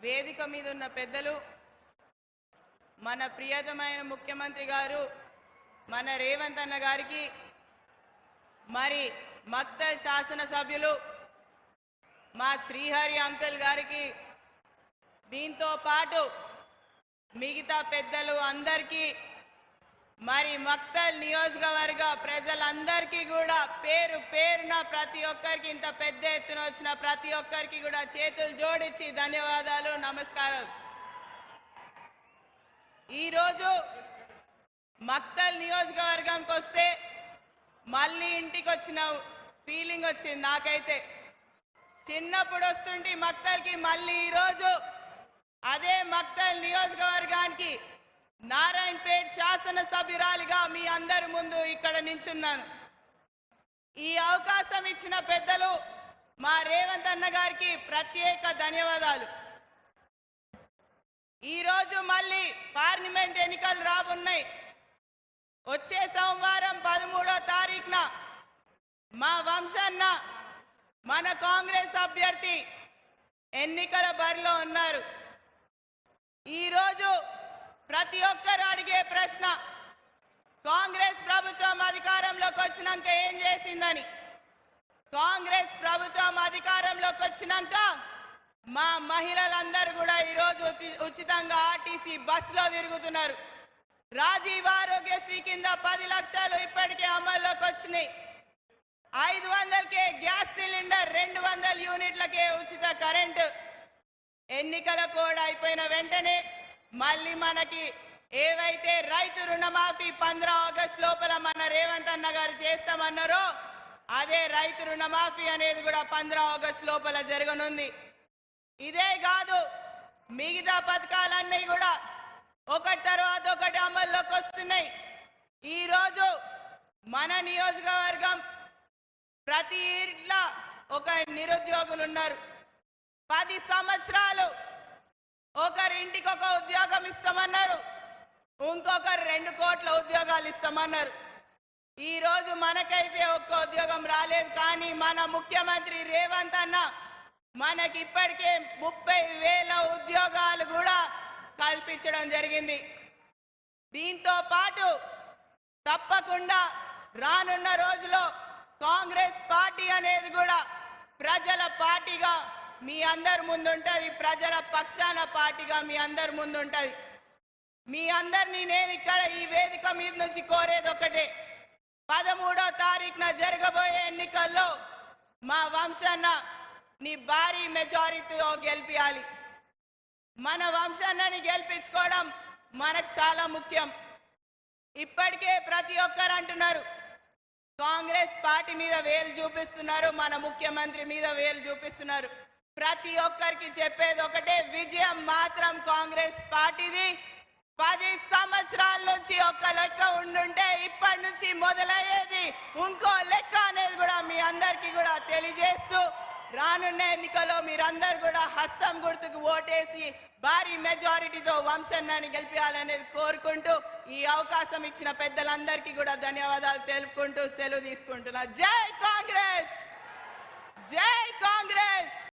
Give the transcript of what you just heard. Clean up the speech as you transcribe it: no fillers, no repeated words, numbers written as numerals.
వేదిక మీద ఉన్న పెద్దలు, మన ప్రియతమైన ముఖ్యమంత్రి గారు మన రేవంత్ అన్న గారికి, మరి మక్తల్ శాసనసభ్యులు మా శ్రీహరి అంకుల్ గారికి, దీంతో పాటు మిగతా పెద్దలు అందరికీ, మరి మక్తల్ నియోజకవర్గ ప్రజలందరికీ కూడా పేరు పేరున ప్రతి ఒక్కరికి, ఇంత పెద్ద ఎత్తున వచ్చిన ప్రతి ఒక్కరికి కూడా చేతులు జోడించి ధన్యవాదాలు, నమస్కారాలు. ఈరోజు మక్తల్ నియోజకవర్గంకి వస్తే మళ్ళీ ఇంటికి వచ్చిన ఫీలింగ్ వచ్చింది నాకైతే. చిన్నప్పుడు వస్తుంటే మక్తల్కి, మళ్ళీ ఈరోజు అదే మక్తల్ నియోజకవర్గానికి నారాయణపేట్ శాసనసభ్యురాలిగా మీ అందరి ముందు ఇక్కడ నించున్నాను. ఈ అవకాశం ఇచ్చిన పెద్దలు మా రేవంత్ అన్న గారికి ప్రత్యేక ధన్యవాదాలు. ఈరోజు మళ్ళీ పార్లమెంట్ ఎన్నికలు రాబోతున్నాయి. వచ్చే సోమవారం 13వ తారీఖున మా వంశన్న, మన కాంగ్రెస్ అభ్యర్థి ఎన్నికల బరిలో ఉన్నారు. ఈరోజు ప్రతి ఒక్కరు అడిగే ప్రశ్న, కాంగ్రెస్ ప్రభుత్వం అధికారంలోకి వచ్చినాక ఏం చేసిందని. కాంగ్రెస్ ప్రభుత్వం అధికారంలోకి వచ్చినాక మా మహిళలందరూ కూడా ఈరోజు ఉచితంగా ఆర్టీసీ బస్సులో తిరుగుతున్నారు. రాజీవ్ ఆరోగ్యశ్రీ కింద 10 లక్షలు ఇప్పటికే అమల్లోకి వచ్చినాయి. 500కే గ్యాస్ సిలిండర్, 200 యూనిట్లకే ఉచిత కరెంటు. ఎన్నికల కోడ్ అయిపోయిన వెంటనే మళ్ళీ మనకి ఏవైతే రైతు రుణమాఫీ 15 ఆగస్టు లోపల మన రేవంత్ అన్న గారు చేస్తామన్నారో అదే రైతు రుణమాఫీ అనేది కూడా 15 ఆగస్టు లోపల జరగనుంది. ఇదే కాదు, మిగతా పథకాలన్నీ కూడా ఒకటి తర్వాత ఒకటి అమల్లోకి వస్తున్నాయి. ఈరోజు మన నియోజకవర్గం ప్రతి ఇంట్లో ఒక నిరుద్యోగులు ఉన్నారు. 10 సంవత్సరాలు ఒకరి ఇంటికి ఒక ఉద్యోగం ఇస్తామన్నారు, ఇంకొకరు 2 కోట్ల ఉద్యోగాలు ఇస్తామన్నారు. ఈరోజు మనకైతే ఒక్క ఉద్యోగం రాలేదు. కానీ మన ముఖ్యమంత్రి రేవంత్ అన్న మనకి ఇప్పటికే 30,000 ఉద్యోగాలు కూడా కల్పించడం జరిగింది. దీంతో పాటు తప్పకుండా రానున్న రోజుల్లో కాంగ్రెస్ పార్టీ అనేది కూడా ప్రజల పార్టీగా మీ అందరి ముందు ఉంటుంది. ప్రజల పక్షాన పార్టీగా మీ అందరి ముందు ఉంటుంది. మీ అందరినీ నేను ఇక్కడ ఈ వేదిక మీద నుంచి కోరేది ఒకటే, 13వ తారీఖున జరగబోయే ఎన్నికల్లో మా వంశన్న నీ భారీ మెజారిటీతో గెలిపించాలి. మన వంశన్నని గెలిపించుకోవడం మనకు చాలా ముఖ్యం. ఇప్పటికే ప్రతి ఒక్కరు అంటున్నారు, కాంగ్రెస్ పార్టీ మీద వేలు చూపిస్తున్నారు, మన ముఖ్యమంత్రి మీద వేలు చూపిస్తున్నారు. ప్రతి ఒక్కరికి చెప్పేది ఒకటే, విజయం మాత్రం కాంగ్రెస్ పార్టీది. 10 సంవత్సరాల నుంచి ఒక్క లెక్క ఉండుంటే ఇప్పటి నుంచి మొదలయ్యేది ఇంకో లెక్క అనేది కూడా మీ అందరికీ కూడా తెలియజేస్తూ, రానున్న ఎన్నికల్లో మీరందరూ కూడా హస్తం గుర్తుకు ఓటేసి భారీ మెజారిటీతో వంశన్నని గెలిపించాలనేది కోరుకుంటూ, ఈ అవకాశం ఇచ్చిన పెద్దలందరికీ కూడా ధన్యవాదాలు తెలుపుకుంటూ సెలవు తీసుకుంటున్నా. జై కాంగ్రెస్, జై కాంగ్రెస్.